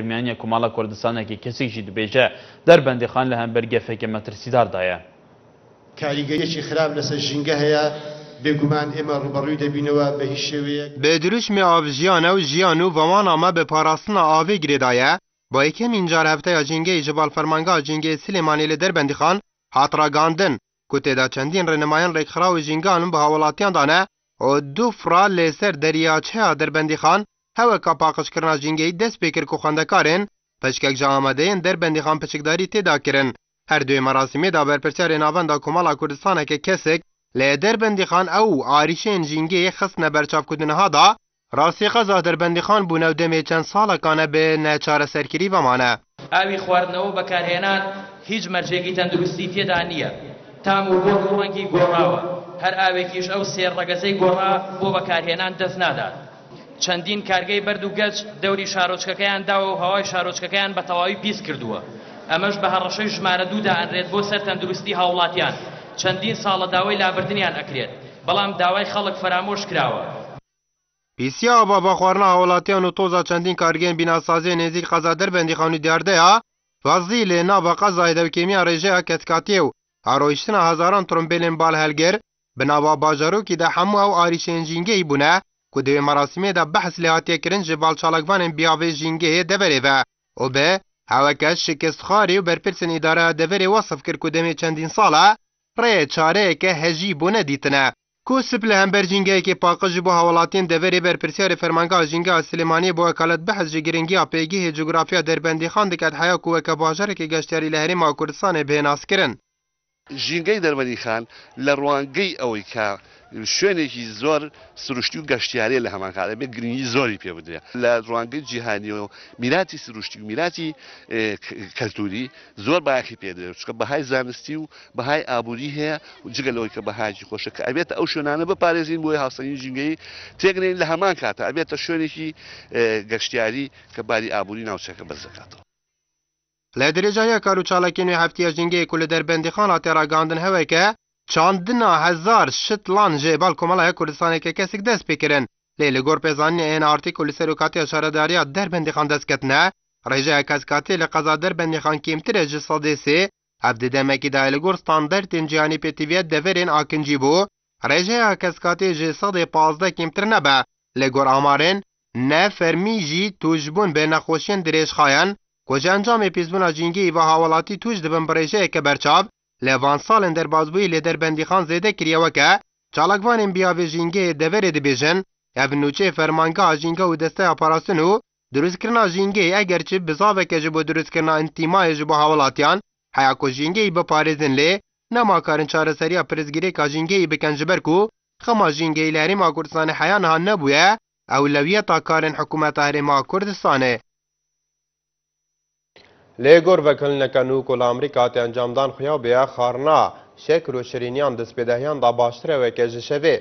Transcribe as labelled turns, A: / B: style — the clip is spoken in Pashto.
A: Ermeniya Komala Kurdistanekî kesik jî dibêje Derbendîxan li hember gefeke metirsidar daye.
B: کاریگەریەکی خراپ لەسەر ژینگە هەیە بێگومان ئێمە ڕوبەڕووی دەبینەوە بە هیچ شێوەیەک
C: به دروشمی آوژیانه و جیانو ومانا ما به پاراستنا آوی گریدایه با یکم اینجار هفته جنگه جبال فرمانگاه جنگه سلیمانی لدر بندیخان حاطراگاندن که تیدا چندین رنمایان ریکخراو جنگان به هاولاتیان دانه و دو فرا لیسر دریاچه در بندیخان هوا کپاقش کرنا جنگه دست بکر که خواندکارن پشکک جامده در بندیخان پشکداری تیدا کرن هر دوی مراسمی دا برپرسیار ناوان دا کمالا کردستانه که کسک لدر بندیخان او آریشین جنگه خصن برچاف کدنها دا راستی قضا در بندیخان بونه دمی چند ساله کانه به نچار سرکری و مانه
D: ئاوی خواردنەوە بەکارهێنان هیچ مەرجێکی تەندروستی تێدا نییە تام و بۆ ڕەنگی گۆڕاوە هەر ئاوێکیش ئەو سێر ڕەگەزەی گۆڕا بۆ بەکارهێنان دەست نادات چەندین کارگەی بەرد و گەچ دەوری شارۆچکەکەیان داوە و هەوای شارۆچکەکەیان بە تەواوی پیس کردووە ئەمەش بە هەڕەشەی ژمارە دوودا ئەنرێت بۆ سەر تەندروستی هاوڵاتیان چەندین ساڵە داوای لابردنیان ئەکرێت بەڵام داوای خەڵک فرامۆش کراوە
C: پیسیا بابا خوارنا هاولاتیان و توزا چندین کارگین بیناسازی نزدیک قضا در بندیخانو دیارده ها فضیل نابا قضای دوکیمیا رژه کتکاتیو هارویشتنا هزاران ترمبیلین بال هلگر بنابا باجارو که ده همو او آریشین جینگهی بونه که دوی مراسمی ده بحث لحاتی کرن جبال چالکوان بیاوی جینگهی دوره و به هواکش شکست خاری و برپرسن اداره دوره وصف کرد که دمی چندین ساله ری چاره که هجی بونه دیتنه کو سپل همبر جنگه که پاقج بو حوالاتین دوری برپرسیار فرمانگاه جنگه سلیمانی بو اکالت بحث جگرنگی اپیگی جغرافیا در بندیخان دکت حیا کو که باجر که گشتیاری لهری ما کردستان بهناس کرن
E: ژینگەی دەربەندیخان لە ڕوانگەی ئەوەی کە شوێنێکی زۆر سروشتی و گەشتیارێ لە هەمان کاتە بێت گرنگی زۆری پێ بدرێت لە ڕوانگەی جیهانی و میراتی سروشتی و میراتی کەلتوری زۆر باەخی پێدرێت چکە بەهای زانستی و بەهای ئابووری هەیە و جگەلەوەی کە بەهاجی خۆشە کە ئەبێتە ئەو شوێنانە بپارێزین بۆی هاوسەنگی ژینگەی تێگرین لە هەمان کاتە ئەبێتە شوێنێکی گەشتیاری کە باری ئابووری ناوچەکە بەرز دەکاتەوە
C: لدرجه کارو چالکین و هفتی جنگی کل در بندیخان آتراگاندن هوای که چاندنا هزار شتلان جبال کمالای کردستان که کسی دست بکرن لیل گور پیزانی این آرتیکل سروکاتی شهرداری در بندیخان دست کتنه رجه کسکاتی لقضا در بندیخان کمتر جسادی سی هفته دمکی دایل گور ستاندرد جهانی پتیویت دورین آکنجی بو رجه کسکاتی جسادی 15 کمتر نبه لگور آمارن نه فرمی جی توجبون به نخوشین دریش خواین کجا انجام پیزبونا جنگی و حوالاتی توش دبن برایشه که برچاب لوان سالن در بازبوی لیدر بندیخان زیده کریوه که چالکوان بیاوی جنگی دوره دبیجن او نوچه فرمانگاه جنگی و دسته اپاراسونو دروز کرنا جنگی اگرچه بزاوه که جبو دروز کرنا انتیمای جبو حوالاتیان حیاکو جنگی بپارزن لی نما کارن چاره سری پرزگیری که جنگی بکن جبرکو خما جنگی لحری ما کردستان حیانها نبویه اولویتا کارن حکومت هری ما کردستانه لگور وکل نکنو کل امریکا تی انجامدان خویا بیا خارنا شکر و شرینیان دست بدهیان دا باشتره و که جشوه